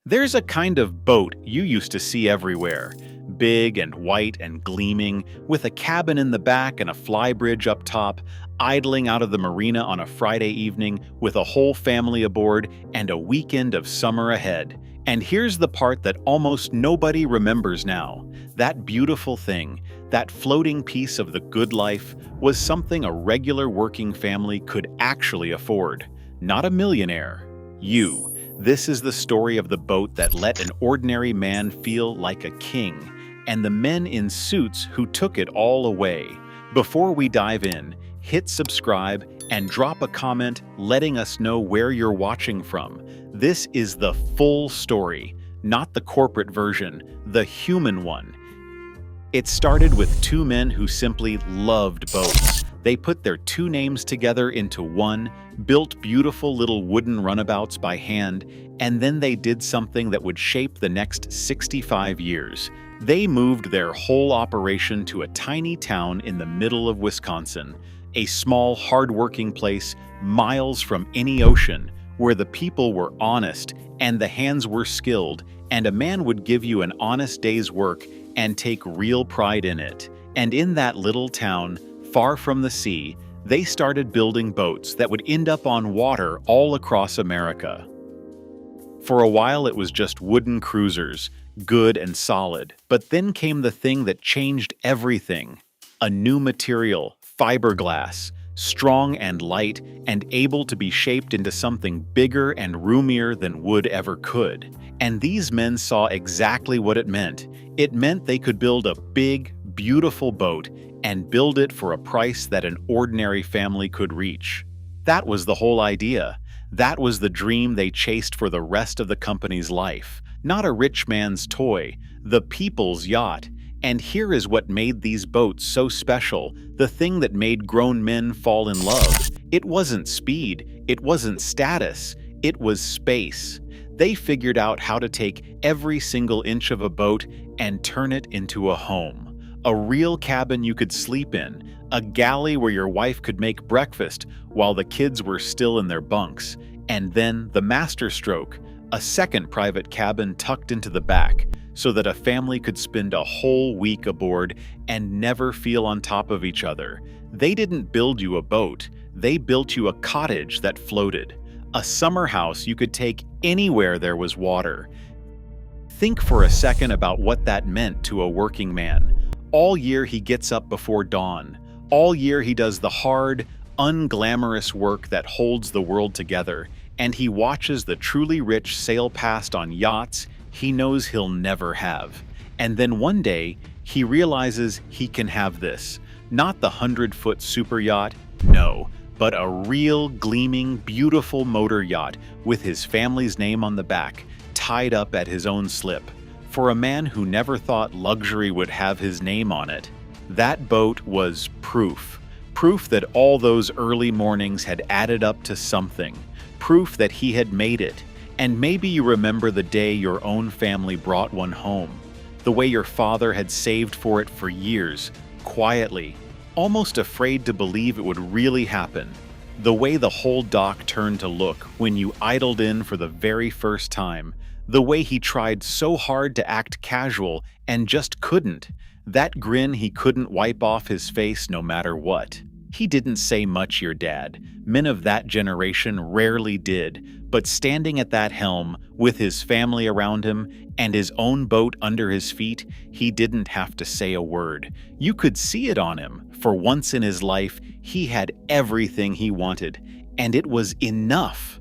There's a kind of boat you used to see everywhere, big and white and gleaming, with a cabin in the back and a flybridge up top, idling out of the marina on a Friday evening with a whole family aboard and a weekend of summer ahead. And here's the part that almost nobody remembers now. That beautiful thing, that floating piece of the good life, was something a regular working family could actually afford. Not a millionaire. You. This is the story of the boat that let an ordinary man feel like a king, and the men in suits who took it all away. Before we dive in, hit subscribe and drop a comment letting us know where you're watching from. This is the full story, not the corporate version, the human one. It started with two men who simply loved boats. They put their two names together into one, built beautiful little wooden runabouts by hand, and then they did something that would shape the next 65 years. They moved their whole operation to a tiny town in the middle of Wisconsin, a small, hard-working place miles from any ocean, where the people were honest and the hands were skilled, and a man would give you an honest day's work and take real pride in it. And in that little town, far from the sea, they started building boats that would end up on water all across America. For a while it was just wooden cruisers, good and solid, but then came the thing that changed everything. A new material, fiberglass, strong and light and able to be shaped into something bigger and roomier than wood ever could. And these men saw exactly what it meant. It meant they could build a big, beautiful boat and build it for a price that an ordinary family could reach. That was the whole idea. That was the dream they chased for the rest of the company's life. Not a rich man's toy, the people's yacht. And here is what made these boats so special, the thing that made grown men fall in love. It wasn't speed, it wasn't status, it was space. They figured out how to take every single inch of a boat and turn it into a home. A real cabin you could sleep in, a galley where your wife could make breakfast while the kids were still in their bunks, and then the masterstroke, a second private cabin tucked into the back, so that a family could spend a whole week aboard and never feel on top of each other. They didn't build you a boat, they built you a cottage that floated, a summer house you could take anywhere there was water. Think for a second about what that meant to a working man. All year he gets up before dawn. All year he does the hard, unglamorous work that holds the world together, and he watches the truly rich sail past on yachts he knows he'll never have. And then one day, he realizes he can have this. Not the 100-foot super yacht, no, but a real, gleaming, beautiful motor yacht with his family's name on the back, tied up at his own slip. For a man who never thought luxury would have his name on it, that boat was proof. Proof that all those early mornings had added up to something. Proof that he had made it. And maybe you remember the day your own family brought one home. The way your father had saved for it for years, quietly, almost afraid to believe it would really happen. The way the whole dock turned to look when you idled in for the very first time. The way he tried so hard to act casual and just couldn't. That grin he couldn't wipe off his face no matter what. He didn't say much, your dad. Men of that generation rarely did, but standing at that helm, with his family around him and his own boat under his feet, he didn't have to say a word. You could see it on him. For once in his life, he had everything he wanted, and it was enough.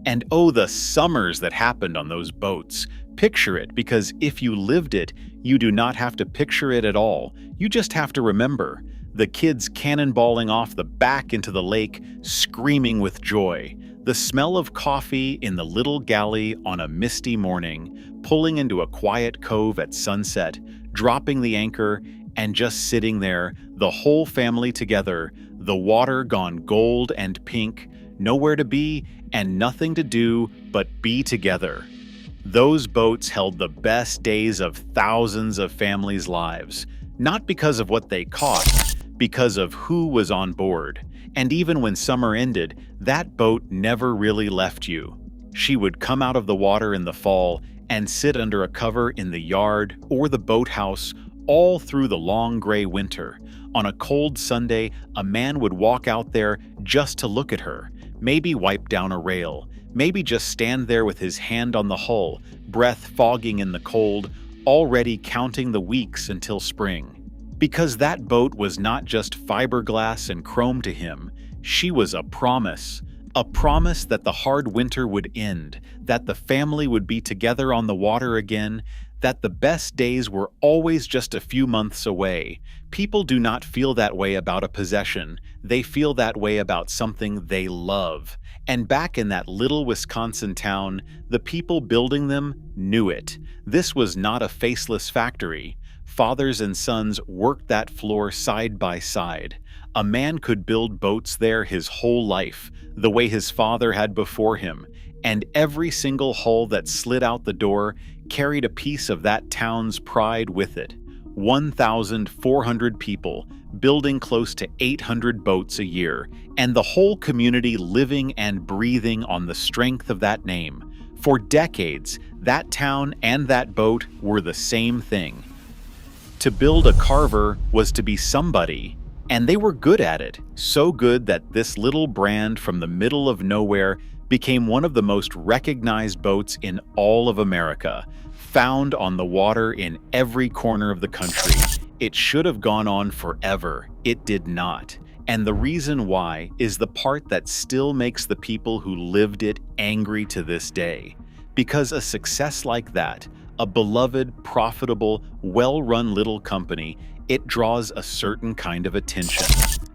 And oh, the summers that happened on those boats. Picture it, because if you lived it, you do not have to picture it at all. You just have to remember. The kids cannonballing off the back into the lake, screaming with joy. The smell of coffee in the little galley on a misty morning, pulling into a quiet cove at sunset, dropping the anchor, and just sitting there, the whole family together, the water gone gold and pink, nowhere to be and nothing to do but be together. Those boats held the best days of thousands of families' lives, not because of what they cost, because of who was on board. And even when summer ended, that boat never really left you. She would come out of the water in the fall and sit under a cover in the yard or the boathouse all through the long gray winter. On a cold Sunday, a man would walk out there just to look at her, maybe wipe down a rail, maybe just stand there with his hand on the hull, breath fogging in the cold, already counting the weeks until spring. Because that boat was not just fiberglass and chrome to him, she was a promise that the hard winter would end, that the family would be together on the water again, that the best days were always just a few months away. People do not feel that way about a possession. They feel that way about something they love. And back in that little Wisconsin town, the people building them knew it. This was not a faceless factory. Fathers and sons worked that floor side by side. A man could build boats there his whole life, the way his father had before him, and every single hull that slid out the door carried a piece of that town's pride with it. 1,400 people, building close to 800 boats a year, and the whole community living and breathing on the strength of that name. For decades, that town and that boat were the same thing. To build a Carver was to be somebody, and they were good at it, so good that this little brand from the middle of nowhere became one of the most recognized boats in all of America, found on the water in every corner of the country. It should have gone on forever. It did not. And the reason why is the part that still makes the people who lived it angry to this day. Because a success like that, a beloved, profitable, well-run little company, it draws a certain kind of attention.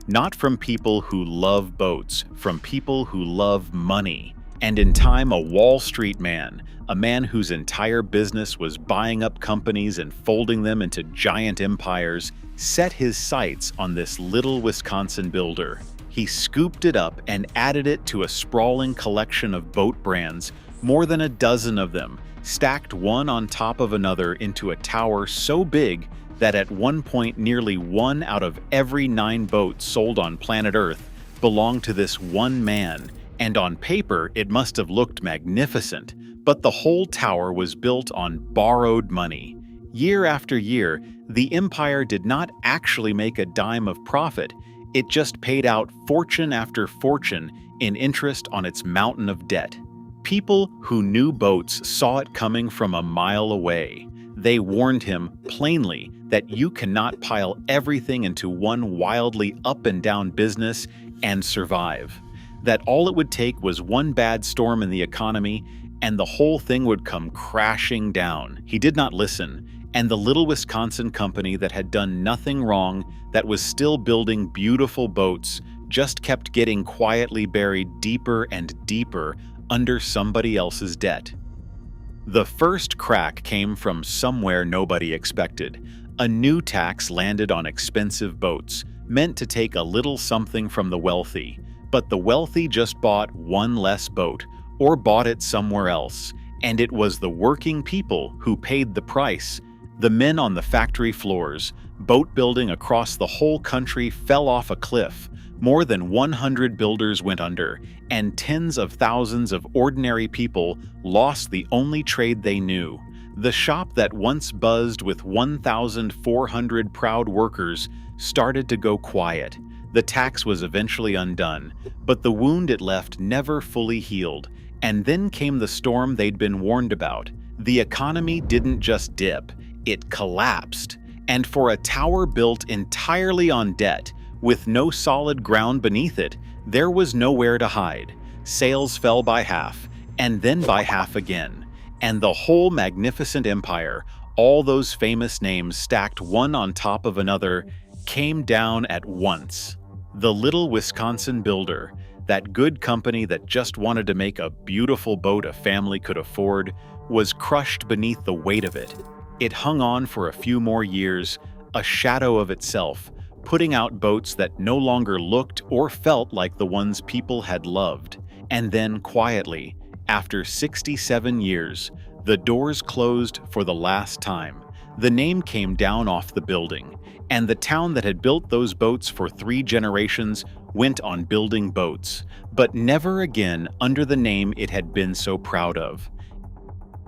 Not from people who love boats, from people who love money. And in time, a Wall Street man, a man whose entire business was buying up companies and folding them into giant empires, set his sights on this little Wisconsin builder. He scooped it up and added it to a sprawling collection of boat brands, more than a dozen of them, stacked one on top of another into a tower so big that at one point nearly 1 out of every 9 boats sold on planet Earth belonged to this one man, and on paper it must have looked magnificent, but the whole tower was built on borrowed money. Year after year, the empire did not actually make a dime of profit, it just paid out fortune after fortune in interest on its mountain of debt. People who knew boats saw it coming from a mile away. They warned him plainly that you cannot pile everything into one wildly up and down business and survive. That all it would take was one bad storm in the economy and the whole thing would come crashing down. He did not listen, and the little Wisconsin company that had done nothing wrong, that was still building beautiful boats, just kept getting quietly buried deeper and deeper under somebody else's debt. The first crack came from somewhere nobody expected. A new tax landed on expensive boats, meant to take a little something from the wealthy. But the wealthy just bought one less boat, or bought it somewhere else, and it was the working people who paid the price. The men on the factory floors, boat building across the whole country fell off a cliff. More than 100 builders went under, and tens of thousands of ordinary people lost the only trade they knew. The shop that once buzzed with 1,400 proud workers started to go quiet. The tax was eventually undone, but the wound it left never fully healed. And then came the storm they'd been warned about. The economy didn't just dip, it collapsed. And for a tower built entirely on debt, with no solid ground beneath it, there was nowhere to hide. Sales fell by half, and then by half again. And the whole magnificent empire, all those famous names stacked one on top of another, came down at once. The little Wisconsin builder, that good company that just wanted to make a beautiful boat a family could afford, was crushed beneath the weight of it. It hung on for a few more years, a shadow of itself, putting out boats that no longer looked or felt like the ones people had loved. And then quietly, after 67 years, the doors closed for the last time. The name came down off the building, and the town that had built those boats for 3 generations went on building boats, but never again under the name it had been so proud of.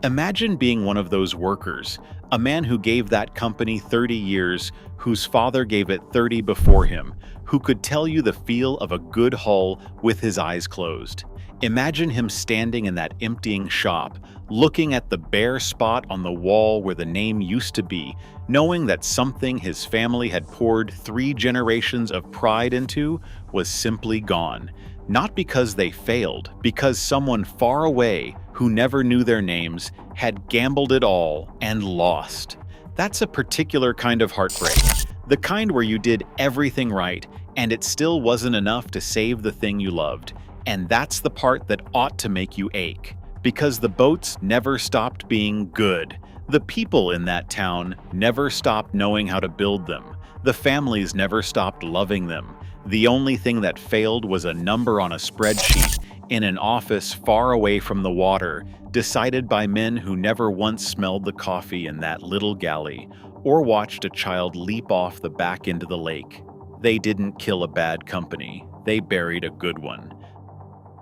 Imagine being one of those workers, a man who gave that company 30 years, whose father gave it 30 before him, who could tell you the feel of a good hull with his eyes closed. Imagine him standing in that emptying shop, looking at the bare spot on the wall where the name used to be, knowing that something his family had poured 3 generations of pride into was simply gone. Not because they failed, because someone far away, who never knew their names, had gambled it all and lost. That's a particular kind of heartbreak. The kind where you did everything right, and it still wasn't enough to save the thing you loved. And that's the part that ought to make you ache. Because the boats never stopped being good. The people in that town never stopped knowing how to build them. The families never stopped loving them. The only thing that failed was a number on a spreadsheet in an office far away from the water, decided by men who never once smelled the coffee in that little galley, or watched a child leap off the back into the lake. They didn't kill a bad company. They buried a good one.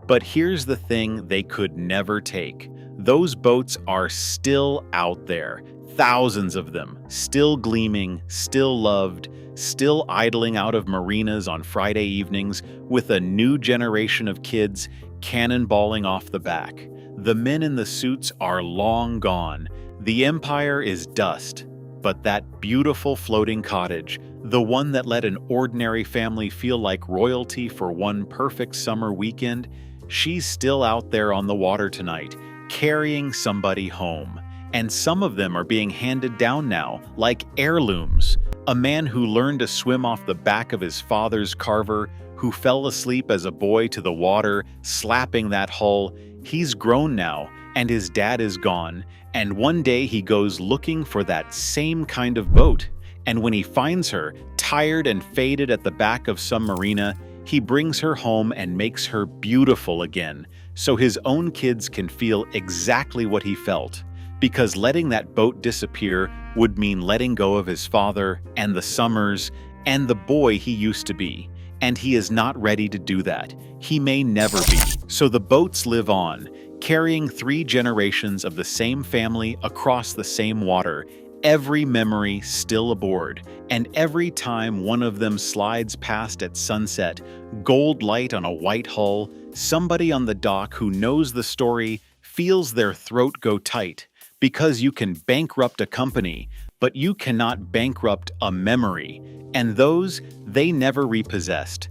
But here's the thing they could never take. Those boats are still out there, thousands of them, still gleaming, still loved, still idling out of marinas on Friday evenings with a new generation of kids cannonballing off the back. The men in the suits are long gone. The empire is dust. But that beautiful floating cottage, the one that let an ordinary family feel like royalty for one perfect summer weekend, she's still out there on the water tonight, carrying somebody home. And some of them are being handed down now, like heirlooms. A man who learned to swim off the back of his father's Carver, who fell asleep as a boy to the water, slapping that hull. He's grown now, and his dad is gone. And one day he goes looking for that same kind of boat. And when he finds her, tired and faded at the back of some marina, he brings her home and makes her beautiful again, so his own kids can feel exactly what he felt. Because letting that boat disappear would mean letting go of his father and the summers and the boy he used to be. And he is not ready to do that. He may never be. So the boats live on, carrying 3 generations of the same family across the same water, every memory still aboard, and every time one of them slides past at sunset, gold light on a white hull, somebody on the dock who knows the story feels their throat go tight, because you can bankrupt a company, but you cannot bankrupt a memory, and those they never repossessed.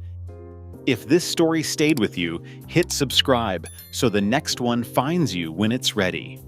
If this story stayed with you, hit subscribe so the next one finds you when it's ready.